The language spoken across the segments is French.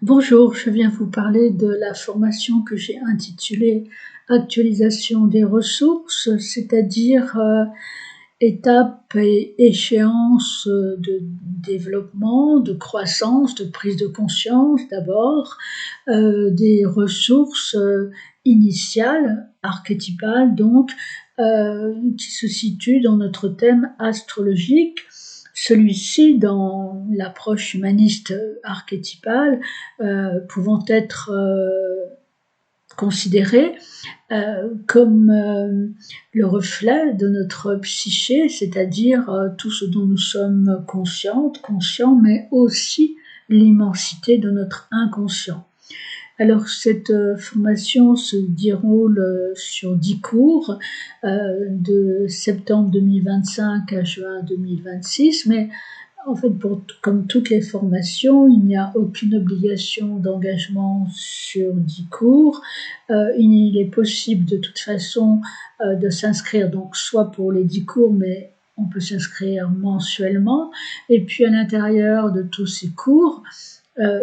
Bonjour, je viens vous parler de la formation que j'ai intitulée Actualisation des ressources, c'est-à-dire étapes et échéances de développement, de croissance, de prise de conscience d'abord, des ressources initiales, archétypales donc, qui se situent dans notre thème astrologique. Celui-ci, dans l'approche humaniste archétypale, pouvant être considéré comme le reflet de notre psyché, c'est-à-dire tout ce dont nous sommes conscients, mais aussi l'immensité de notre inconscient. Alors cette formation se déroule sur 10 cours de septembre 2025 à juin 2026, mais en fait, comme toutes les formations, il n'y a aucune obligation d'engagement sur 10 cours. Il est possible de toute façon de s'inscrire, donc soit pour les 10 cours, mais on peut s'inscrire mensuellement. Et puis à l'intérieur de tous ces cours,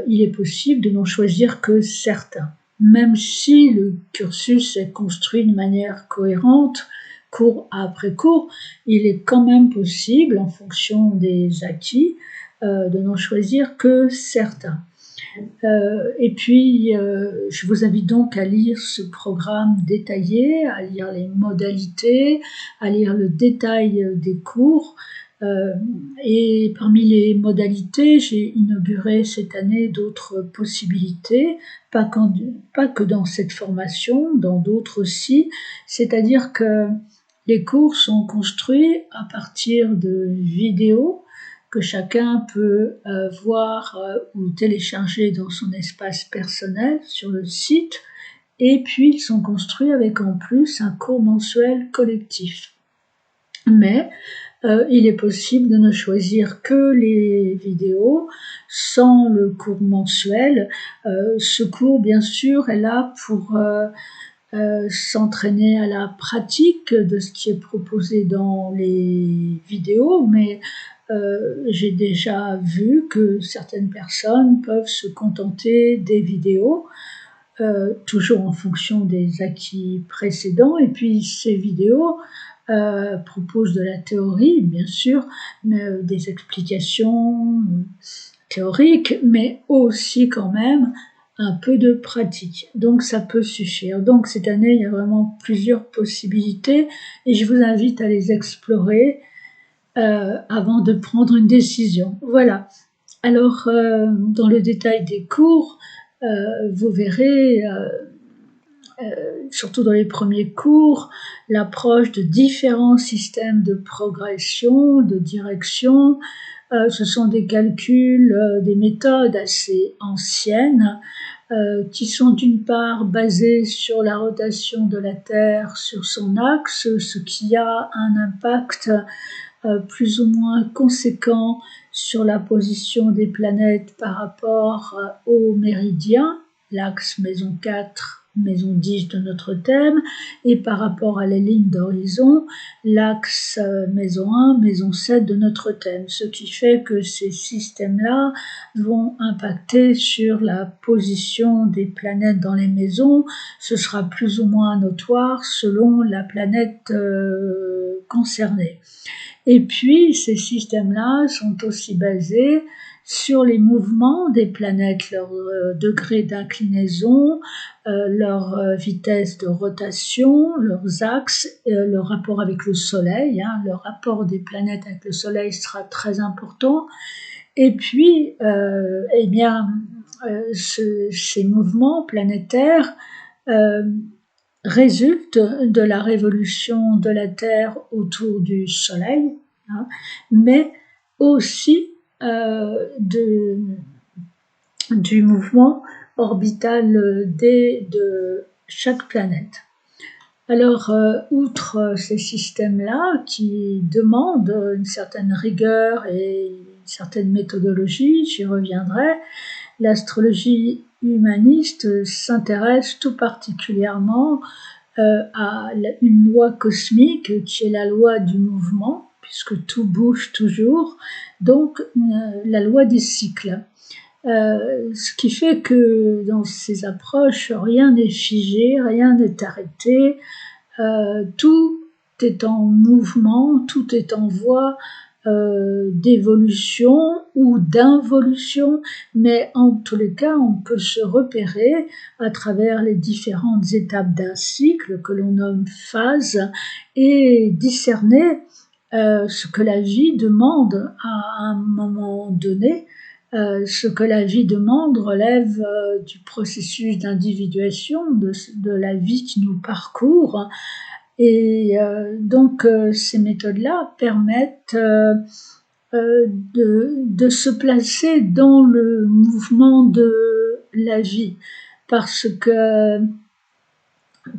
il est possible de n'en choisir que certains. Même si le cursus est construit de manière cohérente, cours après cours, il est quand même possible, en fonction des acquis, de n'en choisir que certains. Et puis, je vous invite donc à lire ce programme détaillé, à lire les modalités, à lire le détail des cours. Et parmi les modalités, j'ai inauguré cette année d'autres possibilités, pas que dans cette formation, dans d'autres aussi, c'est-à-dire que les cours sont construits à partir de vidéos que chacun peut voir ou télécharger dans son espace personnel sur le site, et puis ils sont construits avec en plus un cours mensuel collectif. Mais il est possible de ne choisir que les vidéos sans le cours mensuel. Ce cours, bien sûr, est là pour s'entraîner à la pratique de ce qui est proposé dans les vidéos, mais j'ai déjà vu que certaines personnes peuvent se contenter des vidéos, toujours en fonction des acquis précédents, et puis ces vidéos proposent de la théorie, bien sûr, mais, des explications théoriques, mais aussi quand même un peu de pratique. Donc ça peut suffire. Donc cette année, il y a vraiment plusieurs possibilités et je vous invite à les explorer avant de prendre une décision. Voilà. Alors, dans le détail des cours, vous verrez, surtout dans les premiers cours, l'approche de différents systèmes de progression, de direction. Ce sont des calculs, des méthodes assez anciennes, qui sont d'une part basées sur la rotation de la Terre sur son axe, ce qui a un impact plus ou moins conséquent sur la position des planètes par rapport au méridien, l'axe maison 4, maison 10 de notre thème, et par rapport à la ligne d'horizon, l'axe maison 1, maison 7 de notre thème, ce qui fait que ces systèmes-là vont impacter sur la position des planètes dans les maisons. Ce sera plus ou moins notoire selon la planète concernée. Et puis, ces systèmes-là sont aussi basés sur les mouvements des planètes, leur degré d'inclinaison, leur vitesse de rotation, leurs axes, le rapport avec le Soleil. Le rapport des planètes avec le Soleil sera très important. Et puis, ces mouvements planétaires résulte de la révolution de la Terre autour du Soleil, mais aussi du mouvement orbital de chaque planète. Alors, outre ces systèmes-là qui demandent une certaine rigueur et une certaine méthodologie, j'y reviendrai, l'astrologie humaniste s'intéresse tout particulièrement à une loi cosmique qui est la loi du mouvement, puisque tout bouge toujours, donc la loi des cycles. Ce qui fait que dans ces approches, rien n'est figé, rien n'est arrêté, tout est en mouvement, tout est en voie d'évolution ou d'involution, mais en tous les cas, on peut se repérer à travers les différentes étapes d'un cycle que l'on nomme phase et discerner ce que la vie demande à un moment donné. Ce que la vie demande relève du processus d'individuation, de la vie qui nous parcourt. Et donc ces méthodes-là permettent de se placer dans le mouvement de la vie, parce que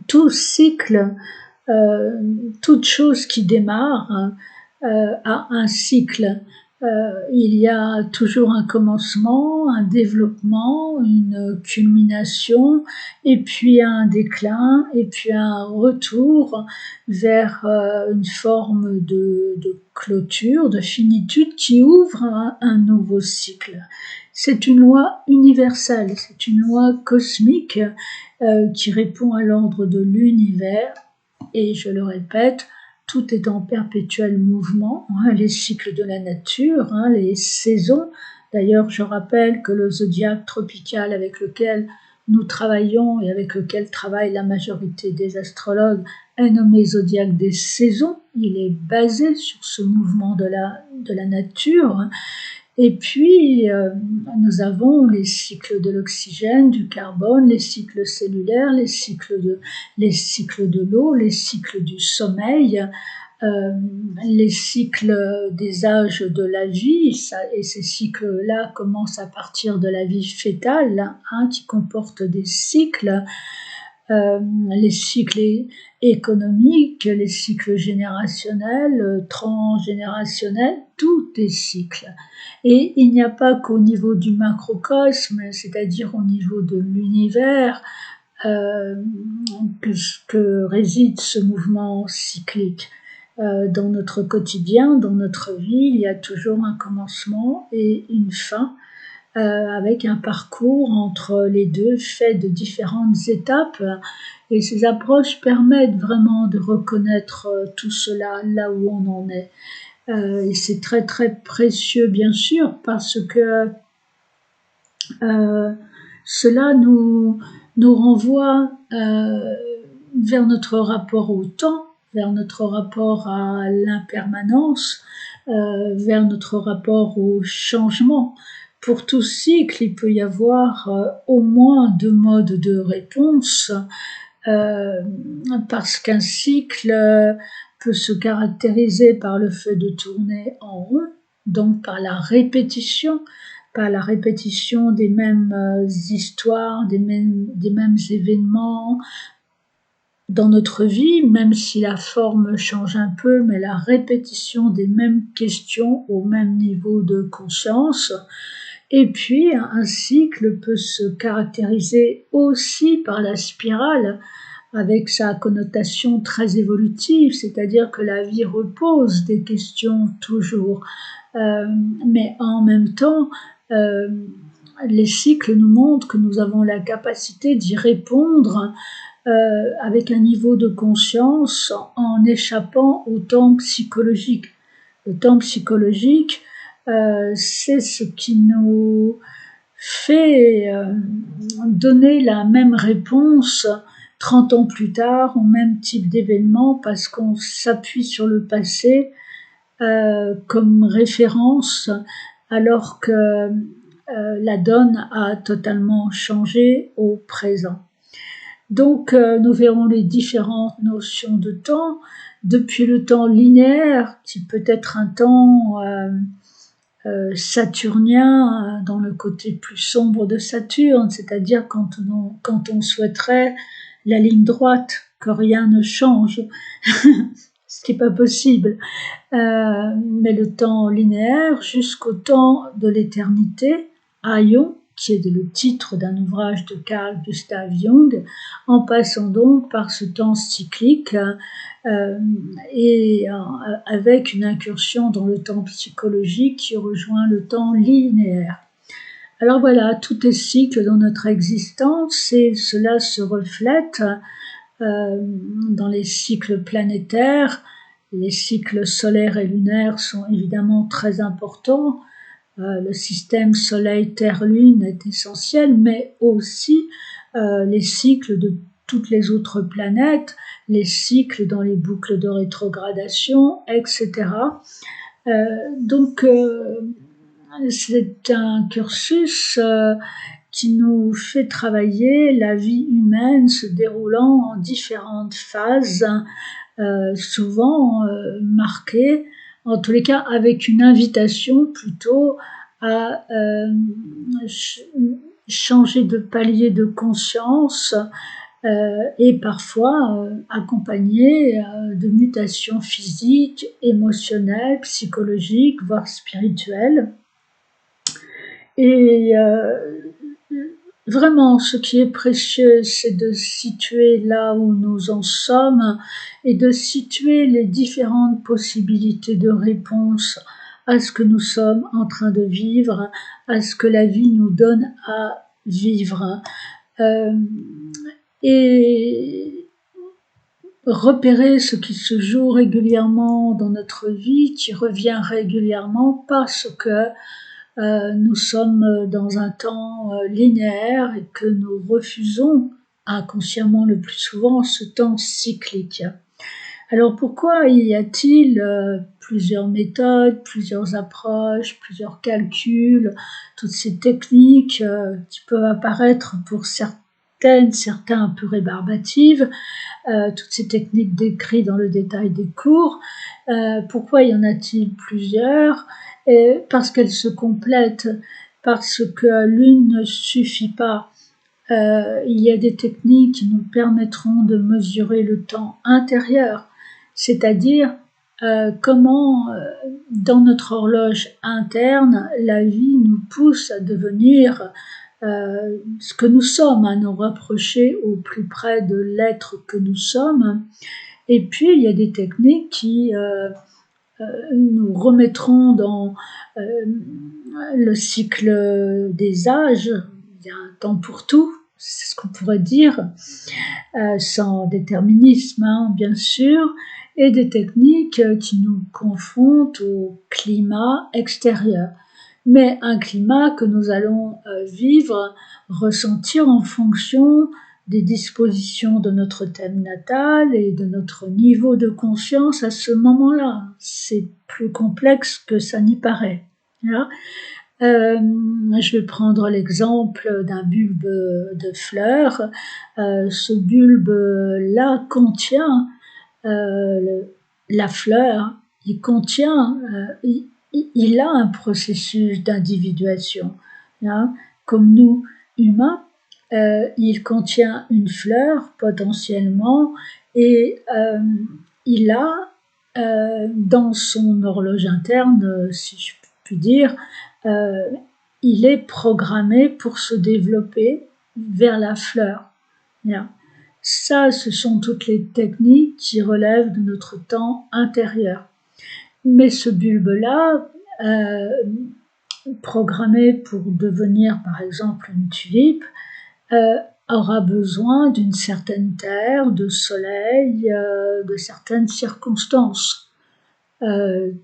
tout cycle, toute chose qui démarre a un cycle. Il y a toujours un commencement, un développement, une culmination, et puis un déclin, et puis un retour vers une forme de clôture, de finitude qui ouvre un nouveau cycle. C'est une loi universelle, c'est une loi cosmique qui répond à l'ordre de l'univers, et je le répète, tout est en perpétuel mouvement, les cycles de la nature, les saisons. D'ailleurs, je rappelle que le zodiaque tropical avec lequel nous travaillons et avec lequel travaille la majorité des astrologues est nommé zodiaque des saisons. Il est basé sur ce mouvement de la nature. Et puis, nous avons les cycles de l'oxygène, du carbone, les cycles cellulaires, les cycles de l'eau, les cycles du sommeil, les cycles des âges de la vie, et ces cycles-là commencent à partir de la vie fœtale, qui comporte des cycles. Les cycles économiques, les cycles générationnels, transgénérationnels, tout est cycle. Et il n'y a pas qu'au niveau du macrocosme, c'est-à-dire au niveau de l'univers, que réside ce mouvement cyclique. Dans notre quotidien, dans notre vie, il y a toujours un commencement et une fin, avec un parcours entre les deux fait de différentes étapes, et ces approches permettent vraiment de reconnaître tout cela là où on en est. Et c'est très très précieux bien sûr, parce que cela nous renvoie vers notre rapport au temps, vers notre rapport à l'impermanence, vers notre rapport au changement. Pour tout cycle, il peut y avoir au moins 2 modes de réponse, parce qu'un cycle peut se caractériser par le fait de tourner en rond, donc par la répétition des mêmes histoires, des mêmes événements dans notre vie, même si la forme change un peu, mais la répétition des mêmes questions au même niveau de conscience. Et puis, un cycle peut se caractériser aussi par la spirale, avec sa connotation très évolutive, c'est-à-dire que la vie repose des questions toujours. Mais en même temps, les cycles nous montrent que nous avons la capacité d'y répondre avec un niveau de conscience en échappant au temps psychologique. Le temps psychologique, c'est ce qui nous fait donner la même réponse 30 ans plus tard au même type d'événement, parce qu'on s'appuie sur le passé comme référence, alors que la donne a totalement changé au présent. Donc nous verrons les différentes notions de temps, depuis le temps linéaire, qui peut être un temps saturnien, dans le côté plus sombre de Saturne, c'est-à-dire quand on souhaiterait la ligne droite, que rien ne change, ce qui n'est pas possible. Mais le temps linéaire jusqu'au temps de l'éternité, Aion, qui est le titre d'un ouvrage de Carl Gustav Jung, en passant donc par ce temps cyclique et avec une incursion dans le temps psychologique qui rejoint le temps linéaire. Alors voilà, tout est cycle dans notre existence et cela se reflète dans les cycles planétaires. Les cycles solaires et lunaires sont évidemment très importants. Le système Soleil-Terre-Lune est essentiel, mais aussi les cycles de toutes les autres planètes, les cycles dans les boucles de rétrogradation, etc. Donc c'est un cursus qui nous fait travailler la vie humaine se déroulant en différentes phases, souvent marquées, en tous les cas avec une invitation plutôt à changer de palier de conscience et parfois accompagné de mutations physiques, émotionnelles, psychologiques, voire spirituelles. Et vraiment, ce qui est précieux, c'est de situer là où nous en sommes et de situer les différentes possibilités de réponse à ce que nous sommes en train de vivre, à ce que la vie nous donne à vivre. Et repérer ce qui se joue régulièrement dans notre vie, qui revient régulièrement parce que nous sommes dans un temps linéaire et que nous refusons inconsciemment le plus souvent ce temps cyclique. Alors pourquoi y a-t-il plusieurs méthodes, plusieurs approches, plusieurs calculs, toutes ces techniques qui peuvent apparaître pour certains un peu rébarbatives, toutes ces techniques décrites dans le détail des cours. Pourquoi y en a-t-il plusieurs ? Parce qu'elles se complètent, parce que l'une ne suffit pas. Il y a des techniques qui nous permettront de mesurer le temps intérieur, c'est-à-dire comment dans notre horloge interne, la vie nous pousse à devenir ce que nous sommes, à nous rapprocher au plus près de l'être que nous sommes. Et puis il y a des techniques qui nous remettrons dans le cycle des âges. Il y a un temps pour tout, c'est ce qu'on pourrait dire, sans déterminisme, hein, bien sûr, et des techniques qui nous confrontent au climat extérieur. Mais un climat que nous allons vivre, ressentir en fonction des dispositions de notre thème natal et de notre niveau de conscience à ce moment-là. C'est plus complexe que ça n'y paraît. Voilà. Je vais prendre l'exemple d'un bulbe de fleurs. Ce bulbe-là contient la fleur, il contient, il a un processus d'individuation. Hein. Comme nous, humains, il contient une fleur potentiellement et il a dans son horloge interne, si je puis dire, il est programmé pour se développer vers la fleur. Bien. Ça, ce sont toutes les techniques qui relèvent de notre temps intérieur. Mais ce bulbe-là, programmé pour devenir par exemple une tulipe, aura besoin d'une certaine terre, de soleil, de certaines circonstances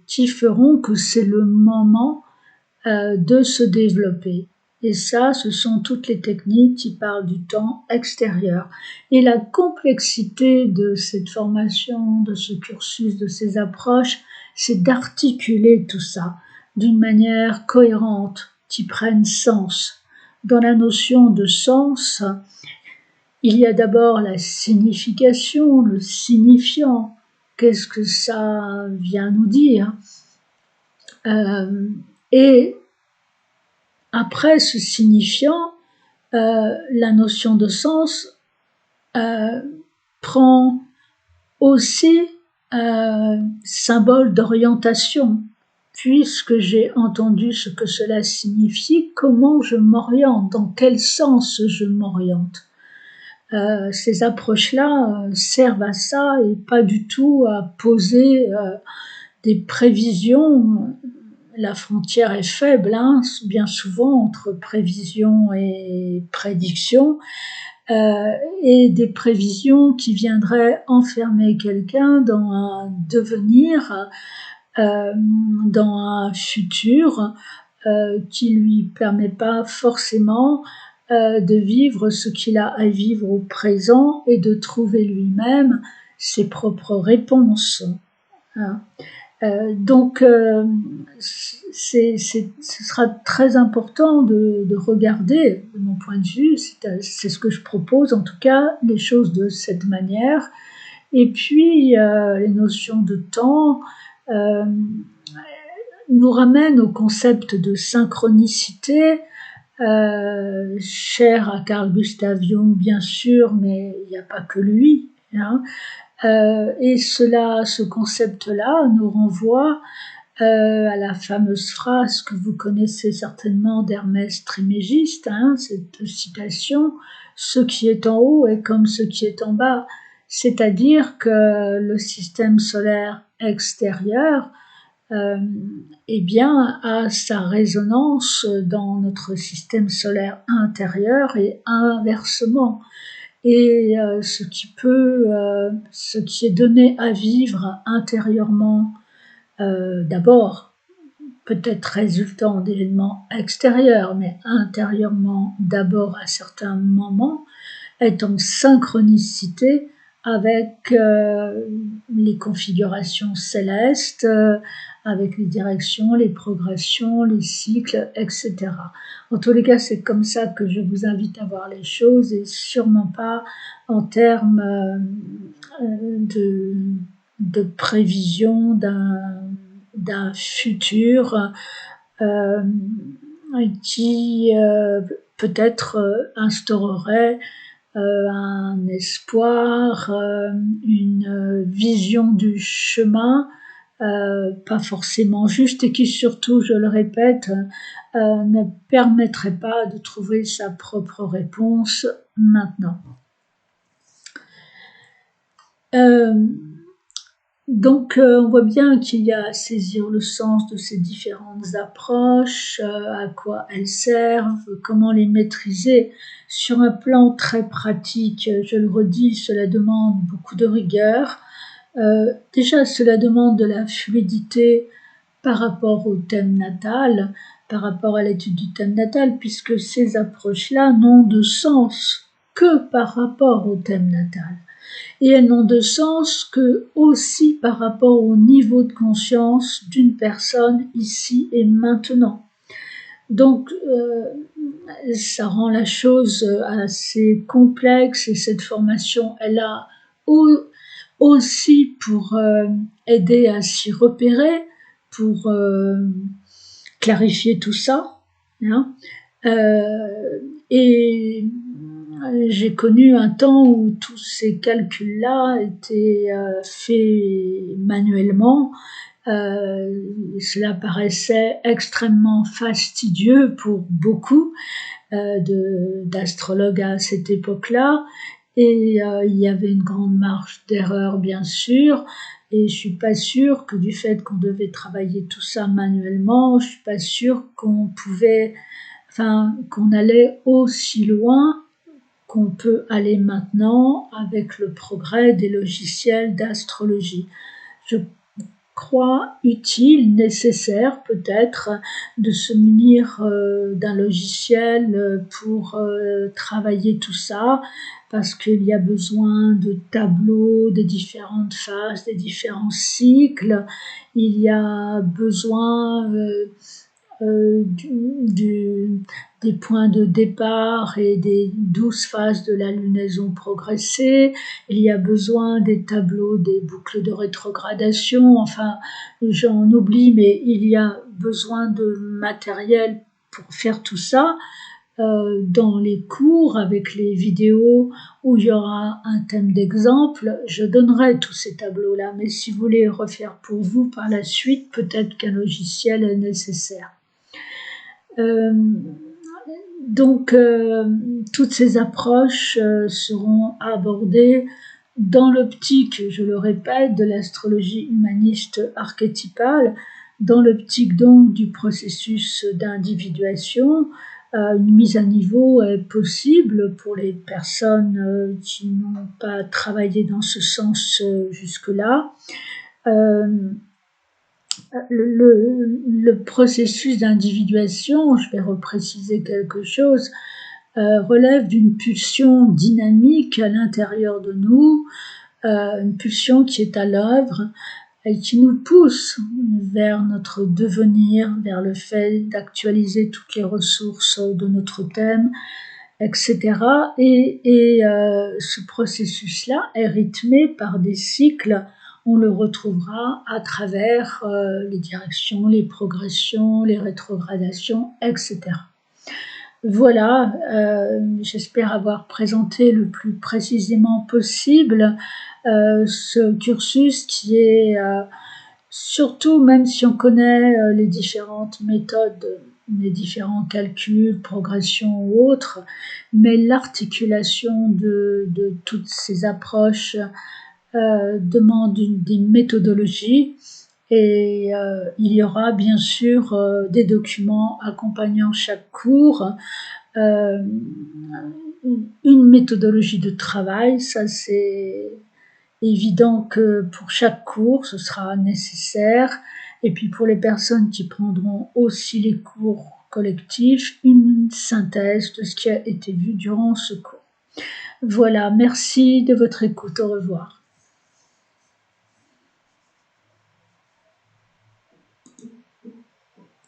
qui feront que c'est le moment de se développer. Et ça, ce sont toutes les techniques qui parlent du temps extérieur. Et la complexité de cette formation, de ce cursus, de ces approches, c'est d'articuler tout ça d'une manière cohérente, qui prenne sens. Dans la notion de sens, il y a d'abord la signification, le signifiant. Qu'est-ce que ça vient nous dire ? Et après ce signifiant, la notion de sens prend aussi symbole d'orientation, puisque j'ai entendu ce que cela signifie, comment je m'oriente, dans quel sens je m'oriente. Ces approches-là servent à ça et pas du tout à poser des prévisions. La frontière est faible, hein, bien souvent, entre prévision et prédiction, et des prévisions qui viendraient enfermer quelqu'un dans un devenir, dans un futur qui lui permet pas forcément de vivre ce qu'il a à vivre au présent et de trouver lui-même ses propres réponses. Hein. Donc, ce sera très important de regarder, de mon point de vue, c'est ce que je propose, en tout cas, les choses de cette manière. Et puis, les notions de temps nous ramènent au concept de synchronicité, cher à Carl Gustav Jung, bien sûr, mais il n'y a pas que lui. Hein. Et ce concept-là nous renvoie à la fameuse phrase que vous connaissez certainement d'Hermès Trismégiste, hein, cette citation « Ce qui est en haut est comme ce qui est en bas », c'est-à-dire que le système solaire extérieur eh bien, a sa résonance dans notre système solaire intérieur et inversement. Et ce qui est donné à vivre intérieurement, d'abord, peut-être résultant d'événements extérieurs, mais intérieurement d'abord à certains moments, est en synchronicité avec les configurations célestes, avec les directions, les progressions, les cycles, etc. En tous les cas, c'est comme ça que je vous invite à voir les choses et sûrement pas en termes de prévision d'un futur qui peut-être instaurerait un espoir, une vision du chemin, pas forcément juste et qui surtout, je le répète, ne permettrait pas de trouver sa propre réponse maintenant. Donc, on voit bien qu'il y a à saisir le sens de ces différentes approches, à quoi elles servent, comment les maîtriser. Sur un plan très pratique, je le redis, cela demande beaucoup de rigueur. Déjà, cela demande de la fluidité par rapport au thème natal, par rapport à l'étude du thème natal, puisque ces approches-là n'ont de sens que par rapport au thème natal. Et elles n'ont de sens que aussi par rapport au niveau de conscience d'une personne ici et maintenant. Donc, ça rend la chose assez complexe et cette formation, elle a aussi pour aider à s'y repérer, pour clarifier tout ça. Hein. Et j'ai connu un temps où tous ces calculs-là étaient faits manuellement. Cela paraissait extrêmement fastidieux pour beaucoup d'astrologues à cette époque-là. Et il y avait une grande marge d'erreur, bien sûr. Et je suis pas sûre que du fait qu'on devait travailler tout ça manuellement, je suis pas sûre qu'on allait aussi loin qu'on peut aller maintenant avec le progrès des logiciels d'astrologie. Je crois utile, nécessaire peut-être, de se munir d'un logiciel pour travailler tout ça, parce qu'il y a besoin de tableaux des différentes phases, des différents cycles, il y a besoin des points de départ et des 12 phases de la lunaison progressée, il y a besoin des tableaux des boucles de rétrogradation, enfin j'en oublie, mais il y a besoin de matériel pour faire tout ça, dans les cours avec les vidéos où il y aura un thème d'exemple. Je donnerai tous ces tableaux-là, mais si vous voulez refaire pour vous par la suite, peut-être qu'un logiciel est nécessaire. Donc, toutes ces approches seront abordées dans l'optique, je le répète, de l'astrologie humaniste archétypale, dans l'optique donc du processus d'individuation. Une mise à niveau est possible pour les personnes qui n'ont pas travaillé dans ce sens jusque-là. Le processus d'individuation, je vais repréciser quelque chose, relève d'une pulsion dynamique à l'intérieur de nous, une pulsion qui est à l'œuvre et qui nous pousse vers notre devenir, vers le fait d'actualiser toutes les ressources de notre thème, etc. Et ce processus-là est rythmé par des cycles. On le retrouvera à travers les directions, les progressions, les rétrogradations, etc. Voilà, j'espère avoir présenté le plus précisément possible ce cursus qui est surtout, même si on connaît les différentes méthodes, les différents calculs, progression ou autres, mais l'articulation de toutes ces approches demande des méthodologies et il y aura bien sûr des documents accompagnant chaque cours, une méthodologie de travail, ça c'est évident que pour chaque cours ce sera nécessaire, et puis pour les personnes qui prendront aussi les cours collectifs, une synthèse de ce qui a été vu durant ce cours. Voilà, merci de votre écoute, au revoir.